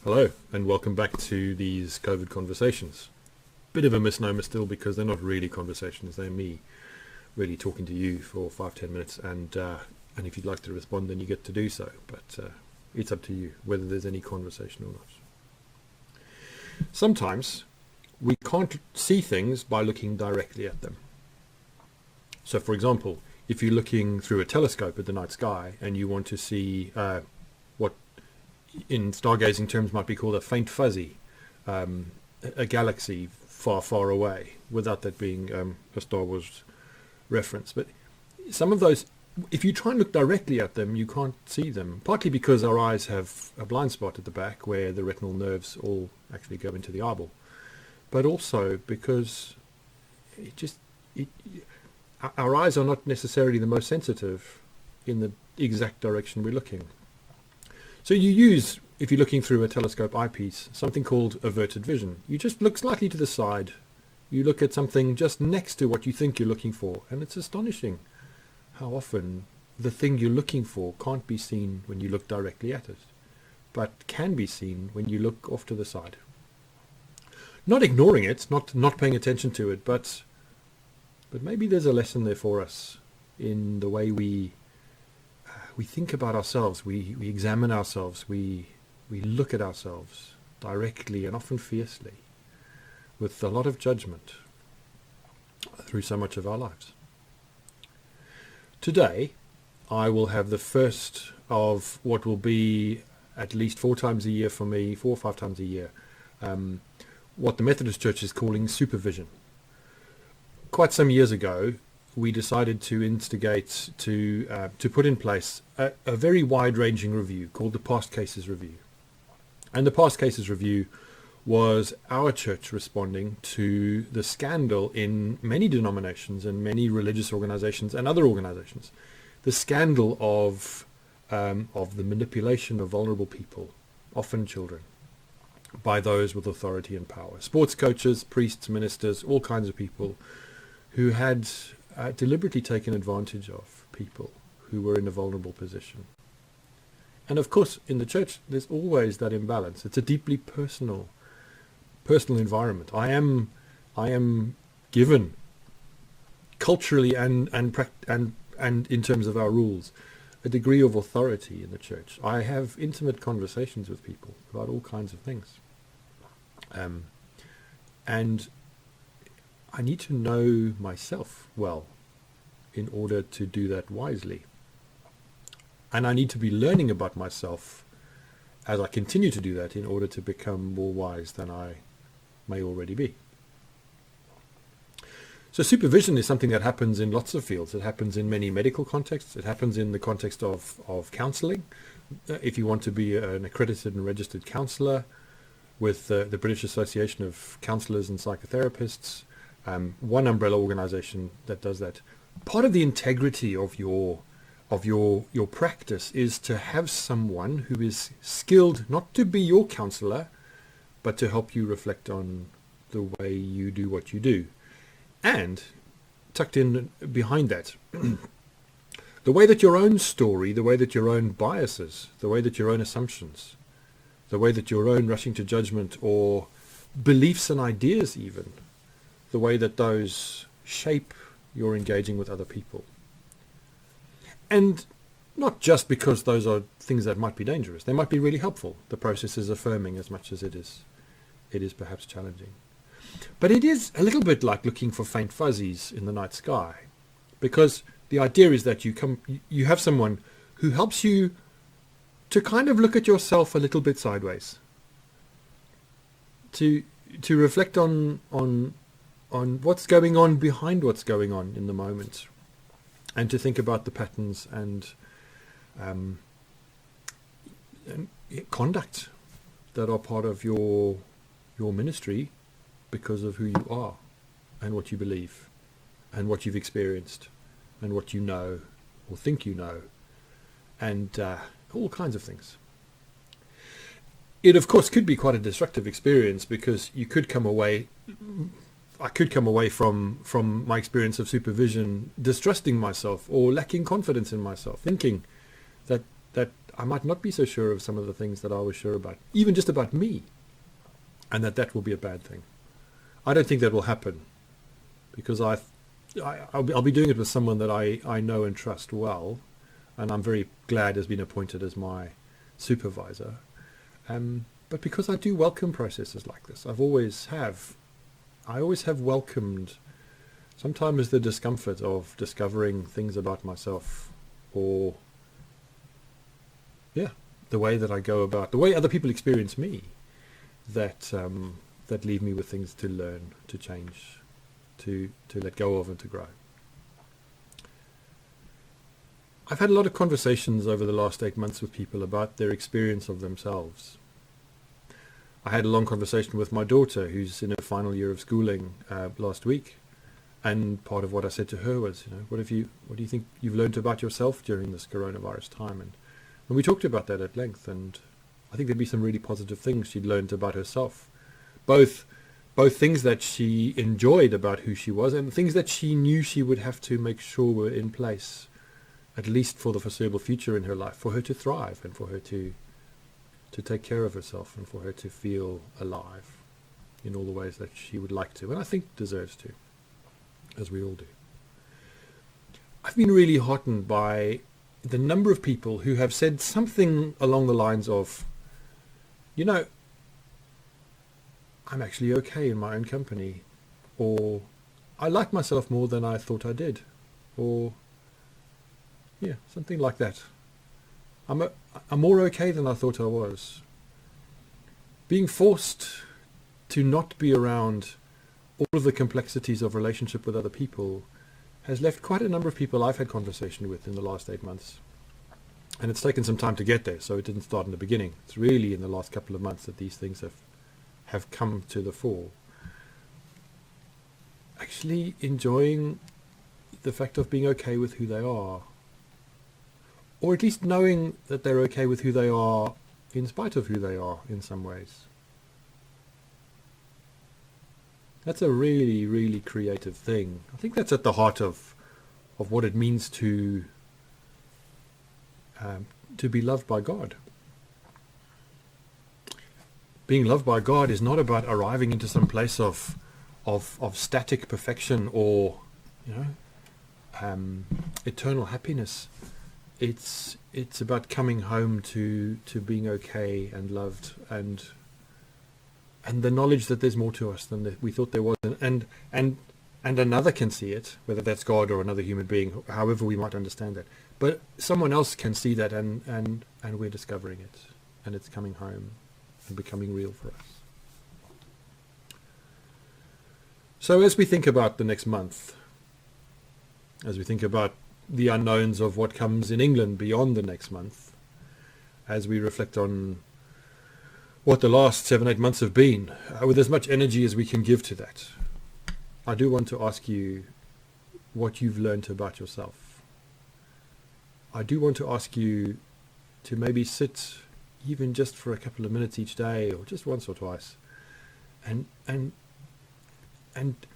Hello, and welcome back to these COVID conversations. Bit of a misnomer still because they're not really conversations. They're me really talking to you for 5-10 minutes, and if you'd like to respond, then you get to do so. But it's up to you whether there's any conversation or not. Sometimes we can't see things by looking directly at them. So, for example, if you're looking through a telescope at the night sky and you want to see what in stargazing terms might be called a faint fuzzy, a galaxy far, far away, without that being a Star Wars reference. But some of those, if you try and look directly at them, you can't see them, partly because our eyes have a blind spot at the back where the retinal nerves all actually go into the eyeball, but also because our eyes are not necessarily the most sensitive in the exact direction we're looking. So you use, if you're looking through a telescope eyepiece, something called averted vision. You just look slightly to the side. You look at something just next to what you think you're looking for. And it's astonishing how often the thing you're looking for can't be seen when you look directly at it, but can be seen when you look off to the side. Not ignoring it, not paying attention to it, but maybe there's a lesson there for us in the way we think about ourselves, we examine ourselves, we look at ourselves directly and often fiercely with a lot of judgment through so much of our lives. Today, I will have the first of what will be at least 4 times a year for me, 4 or 5 times a year, what the Methodist Church is calling supervision. Quite some years ago, we decided to instigate to put in place a very wide-ranging review called the Past Cases Review. And the Past Cases Review was our church responding to the scandal in many denominations and many religious organizations and other organizations, the scandal of the manipulation of vulnerable people, often children, by those with authority and power. Sports coaches, priests, ministers, all kinds of people who had deliberately taken advantage of people who were in a vulnerable position. And of course, in the church, there's always that imbalance. It's a deeply personal environment. I am given culturally and in terms of our rules, a degree of authority in the church. I have intimate conversations with people about all kinds of things. And I need to know myself well in order to do that wisely. And I need to be learning about myself as I continue to do that in order to become more wise than I may already be. So supervision is something that happens in lots of fields. It happens in many medical contexts. It happens in the context of counseling. If you want to be an accredited and registered counselor with the British Association of Counsellors and Psychotherapists, one umbrella organization that does that. Part of the integrity of your practice is to have someone who is skilled not to be your counselor, but to help you reflect on the way you do what you do. And tucked in behind that, the way that your own story, the way that your own biases, the way that your own assumptions, the way that your own rushing to judgment or beliefs and ideas even, the way that those shape your engaging with other people. And not just because those are things that might be dangerous. They might be really helpful. The process is affirming as much as it is perhaps challenging. But it is a little bit like looking for faint fuzzies in the night sky, because the idea is that you have someone who helps you to kind of look at yourself a little bit sideways, to reflect on what's going on behind what's going on in the moment, and to think about the patterns and conduct that are part of your ministry because of who you are and what you believe and what you've experienced and what you know or think you know, and all kinds of things. It, of course, could be quite a destructive experience because you could come away... I could come away from my experience of supervision distrusting myself or lacking confidence in myself, thinking that I might not be so sure of some of the things that I was sure about, even just about me, and that will be a bad thing. I don't think that will happen, because I'll be doing it with someone that I know and trust well, and I'm very glad has been appointed as my supervisor. But because I do welcome processes like this, I always have welcomed sometimes the discomfort of discovering things about myself, or the way that I go about, the way other people experience me, that leave me with things to learn, to change, to let go of, and to grow. I've had a lot of conversations over the last 8 months with people about their experience of themselves. I had a long conversation with my daughter, who's in her final year of schooling, last week, and part of what I said to her was, what do you think you've learned about yourself during this coronavirus time? And we talked about that at length, and I think there'd be some really positive things she'd learned about herself, both things that she enjoyed about who she was, and things that she knew she would have to make sure were in place, at least for the foreseeable future in her life, for her to thrive, and for her to take care of herself, and for her to feel alive in all the ways that she would like to, and I think deserves to, as we all do. I've been really heartened by the number of people who have said something along the lines of, I'm actually okay in my own company, or I like myself more than I thought I did, or something like that. I'm more okay than I thought I was. Being forced to not be around all of the complexities of relationship with other people has left quite a number of people I've had conversation with in the last 8 months. And it's taken some time to get there, so it didn't start in the beginning. It's really in the last couple of months that these things have come to the fore. Actually enjoying the fact of being okay with who they are, or at least knowing that they're okay with who they are in spite of who they are in some ways. That's a really, really creative thing. I think that's at the heart of what it means to be loved by God. Being loved by God is not about arriving into some place of static perfection, or eternal happiness. It's about coming home to being okay and loved, and the knowledge that there's more to us than we thought there was, and another can see it, whether that's God or another human being, however we might understand that. But someone else can see that, and we're discovering it, and it's coming home and becoming real for us. So as we think about the next month, as we think about the unknowns of what comes in England beyond the next month, as we reflect on what the last 7-8 months have been, with as much energy as we can give to that, I do want to ask you what you've learned about yourself. I do want to ask you to maybe sit even just for a couple of minutes each day, or just once or twice, and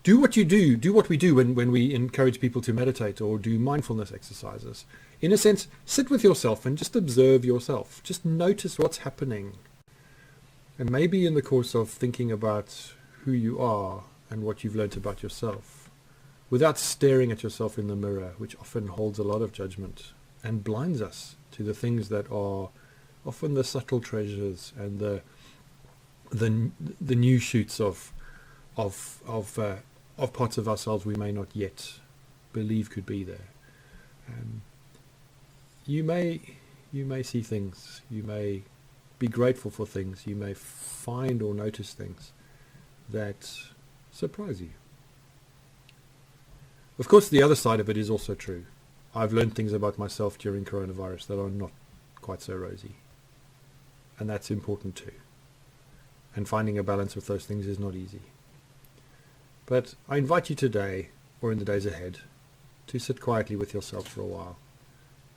do what we do when we encourage people to meditate or do mindfulness exercises. In a sense, sit with yourself and just observe yourself. Just notice what's happening. And maybe in the course of thinking about who you are and what you've learned about yourself, without staring at yourself in the mirror, which often holds a lot of judgment and blinds us to the things that are often the subtle treasures and the new shoots of parts of ourselves we may not yet believe could be there. You may see things, you may be grateful for things, you may find or notice things that surprise you. Of course, the other side of it is also true. I've learned things about myself during coronavirus that are not quite so rosy, and that's important too. And finding a balance with those things is not easy. But I invite you today, or in the days ahead, to sit quietly with yourself for a while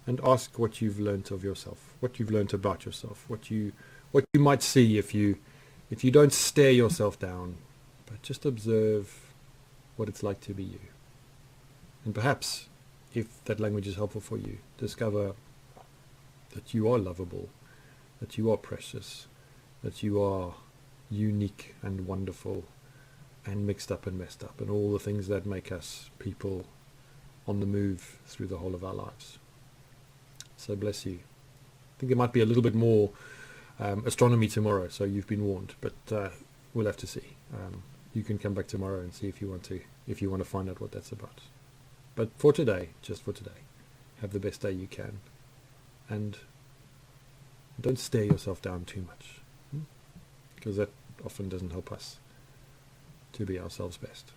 and ask what you've learnt of yourself, what you've learnt about yourself, what you might see if you don't stare yourself down, but just observe what it's like to be you. And perhaps, if that language is helpful for you, discover that you are lovable, that you are precious, that you are unique and wonderful and mixed up and messed up, and all the things that make us people on the move through the whole of our lives. So bless you. I think there might be a little bit more astronomy tomorrow, so you've been warned, but we'll have to see. You can come back tomorrow and see if you want to find out what that's about. But for today, just for today, have the best day you can, and don't stare yourself down too much, because that often doesn't help us to be ourselves best.